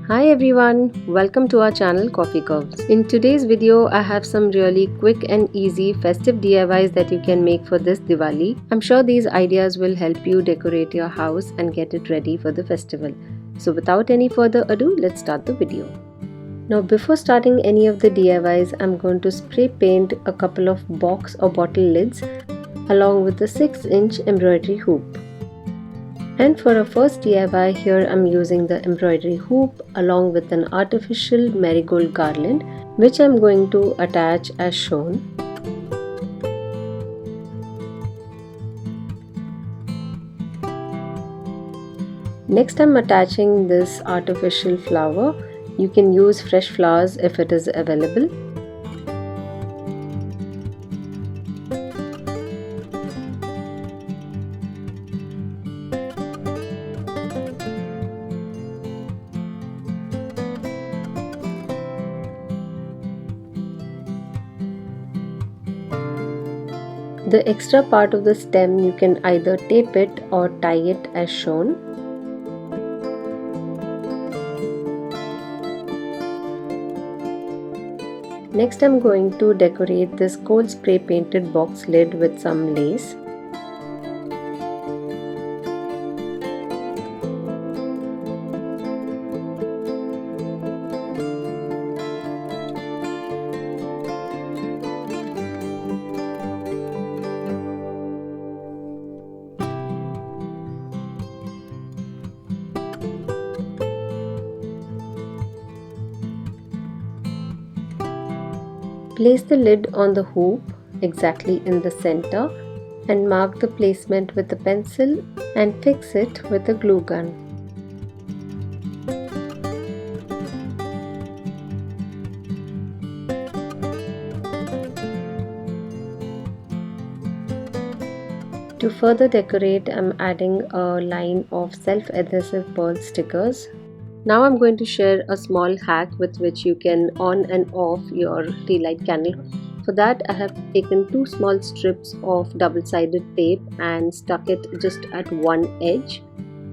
Hi everyone, welcome to our channel Coffee Curves. In today's video, I have some really quick and easy festive DIYs that you can make for this Diwali. I'm sure these ideas will help you decorate your house and get it ready for the festival. So without any further ado, let's start the video. Now before starting any of the DIYs, I'm going to spray paint a couple of box or bottle lids along with the 6-inch embroidery hoop. And for our first DIY, here I'm using the embroidery hoop along with an artificial marigold garland, which I'm going to attach as shown. Next I'm attaching this artificial flower. You can use fresh flowers if it is available. The extra part of the stem you can either tape it or tie it as shown. Next I'm going to decorate this cold spray painted box lid with some lace. Place the lid on the hoop exactly in the center and mark the placement with a pencil and fix it with a glue gun. To further decorate, I'm adding a line of self-adhesive pearl stickers. Now I'm going to share a small hack with which you can on and off your tea light candle. For that I have taken 2 small strips of double-sided tape and stuck it just at one edge,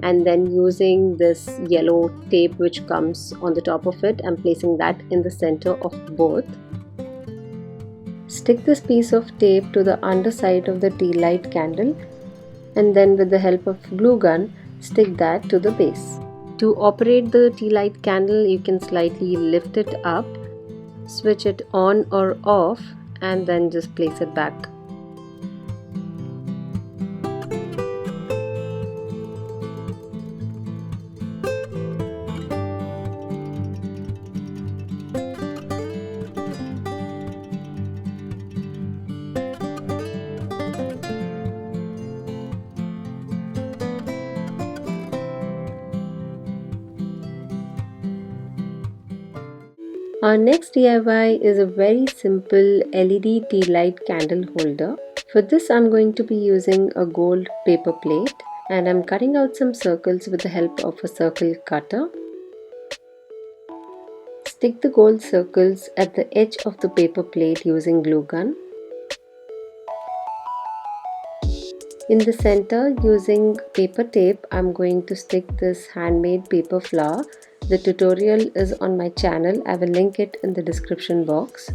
and then using this yellow tape which comes on the top of it, I'm placing that in the center of both. Stick this piece of tape to the underside of the tea light candle and then with the help of glue gun stick that to the base. To operate the tea light candle, you can slightly lift it up, switch it on or off, and then just place it back. Our next DIY is a very simple LED tea light candle holder. For this I'm going to be using a gold paper plate and I'm cutting out some circles with the help of a circle cutter. Stick the gold circles at the edge of the paper plate using glue gun. In the center, using paper tape, I'm going to stick this handmade paper flower. The tutorial is on my channel. I will link it in the description box.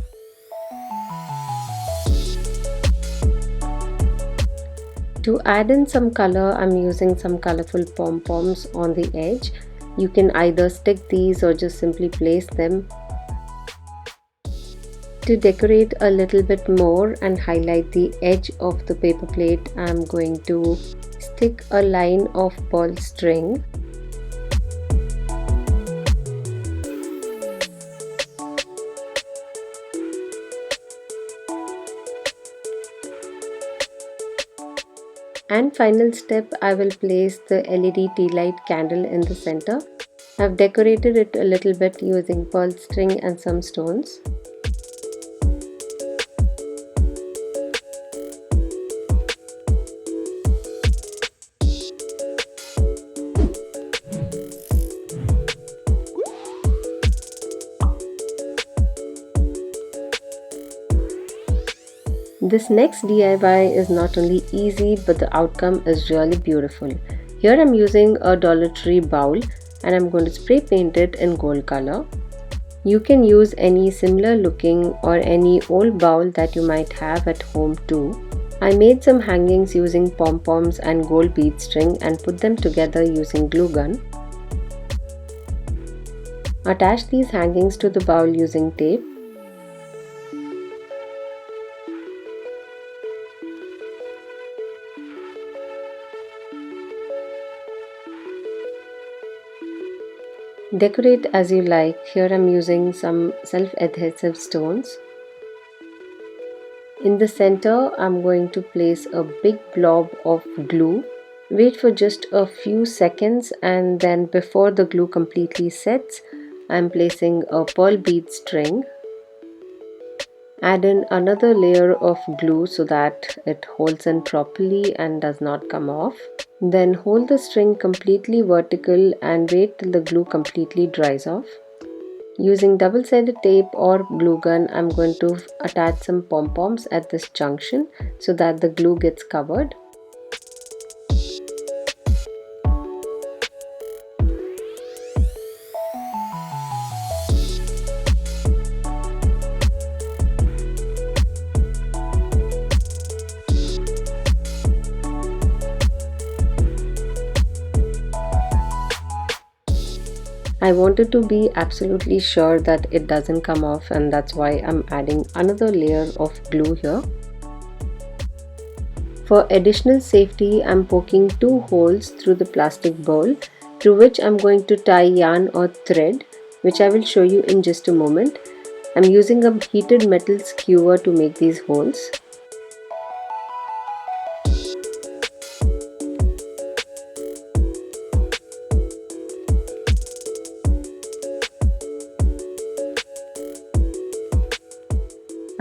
To add in some color, I'm using some colorful pom-poms on the edge. You can either stick these or just simply place them. To decorate a little bit more and highlight the edge of the paper plate, I'm going to stick a line of pearl string. And final step, I will place the LED tea light candle in the center. I've decorated it a little bit using pearl string and some stones. This next DIY is not only easy but the outcome is really beautiful. Here I'm using a Dollar Tree bowl. and I'm going to spray paint it in gold color. You can use any similar looking or any old bowl that you might have at home too. I made some hangings using pom-poms and gold bead string and put them together using glue gun. Attach these hangings to the bowl using tape. Decorate as you like. Here I'm using some self-adhesive stones. In the center, I'm going to place a big blob of glue. Wait for just a few seconds, and then before the glue completely sets, I'm placing a pearl bead string. Add in another layer of glue so that it holds in properly and does not come off. Then hold the string completely vertical and wait till the glue completely dries off. Using double-sided tape or glue gun, I'm going to attach some pom-poms at this junction so that the glue gets covered. I wanted to be absolutely sure that it doesn't come off, and that's why I'm adding another layer of glue here. For additional safety, I'm poking 2 holes through the plastic bowl through which I'm going to tie yarn or thread, which I will show you in just a moment. I'm using a heated metal skewer to make these holes.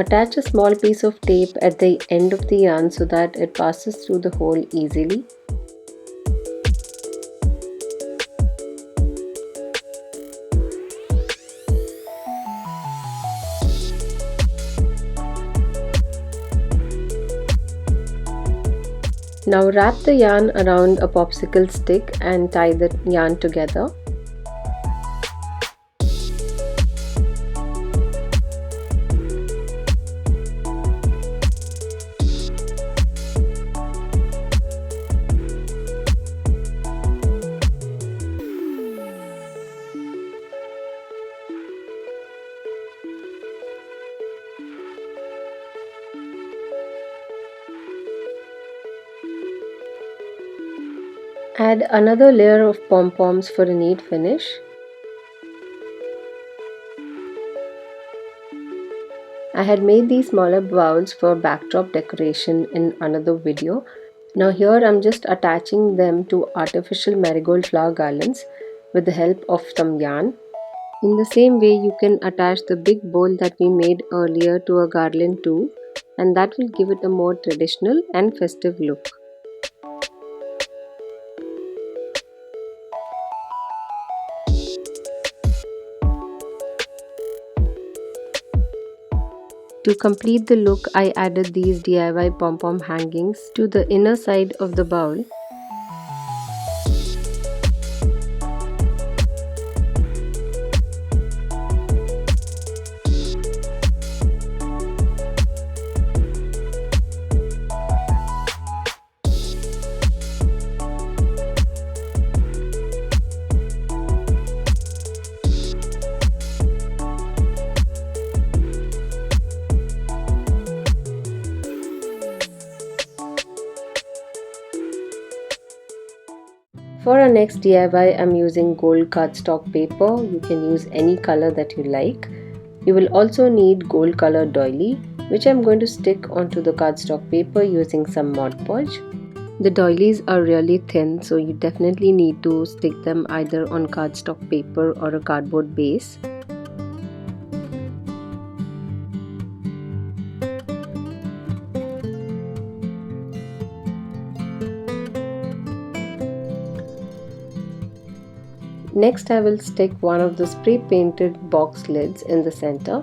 Attach a small piece of tape at the end of the yarn so that it passes through the hole easily. Now wrap the yarn around a popsicle stick and tie the yarn together. Add another layer of pom-poms for a neat finish. I had made these smaller bowls for backdrop decoration in another video. Now here I'm just attaching them to artificial marigold flower garlands with the help of some yarn. In the same way, you can attach the big bowl that we made earlier to a garland too, and that will give it a more traditional and festive look. To complete the look, I added these DIY pom-pom hangings to the inner side of the bowl. For our next DIY, I'm using gold cardstock paper. You can use any color that you like. You will also need gold colored doily, which I'm going to stick onto the cardstock paper using some Mod Podge. The doilies are really thin, so you definitely need to stick them either on cardstock paper or a cardboard base. Next, I will stick one of the spray painted box lids in the center.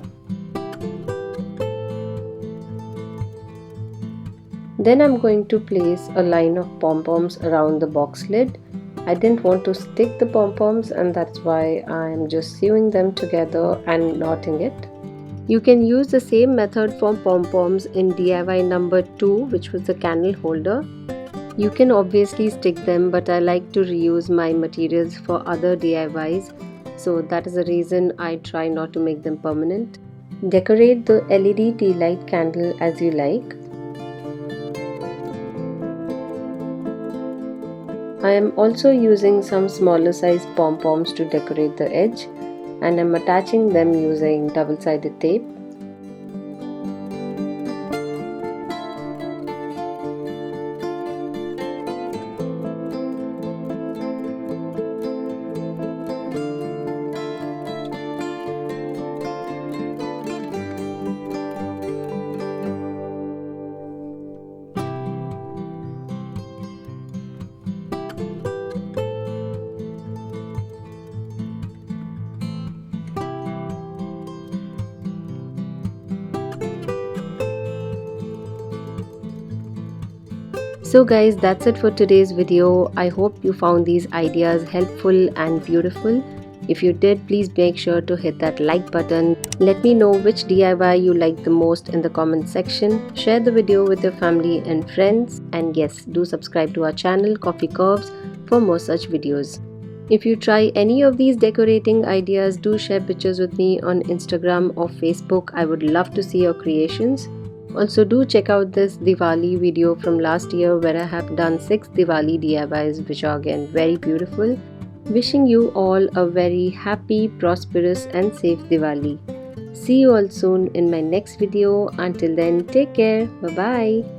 Then I'm going to place a line of pom-poms around the box lid I didn't want to stick the pom-poms, and that's why I'm just sewing them together and knotting it. You can use the same method for pom-poms in DIY number 2, which was the candle holder. You can obviously stick them, but I like to reuse my materials for other DIYs, so that is the reason I try not to make them permanent. Decorate the LED tea light candle as you like. I am also using some smaller size pom-poms to decorate the edge, and I'm attaching them using double-sided tape. So guys, that's it for today's video. I hope you found these ideas helpful and beautiful. If you did, please make sure to hit that like button. Let me know which DIY you like the most in the comment section. Share the video with your family and friends. And yes, do subscribe to our channel Coffee Curves for more such videos. If you try any of these decorating ideas, do share pictures with me on Instagram or Facebook. I would love to see your creations. Also, do check out this Diwali video from last year where I have done 6 Diwali DIYs, which are again very beautiful. Wishing you all a very happy, prosperous and safe Diwali. See you all soon in my next video. Until then, take care. Bye bye.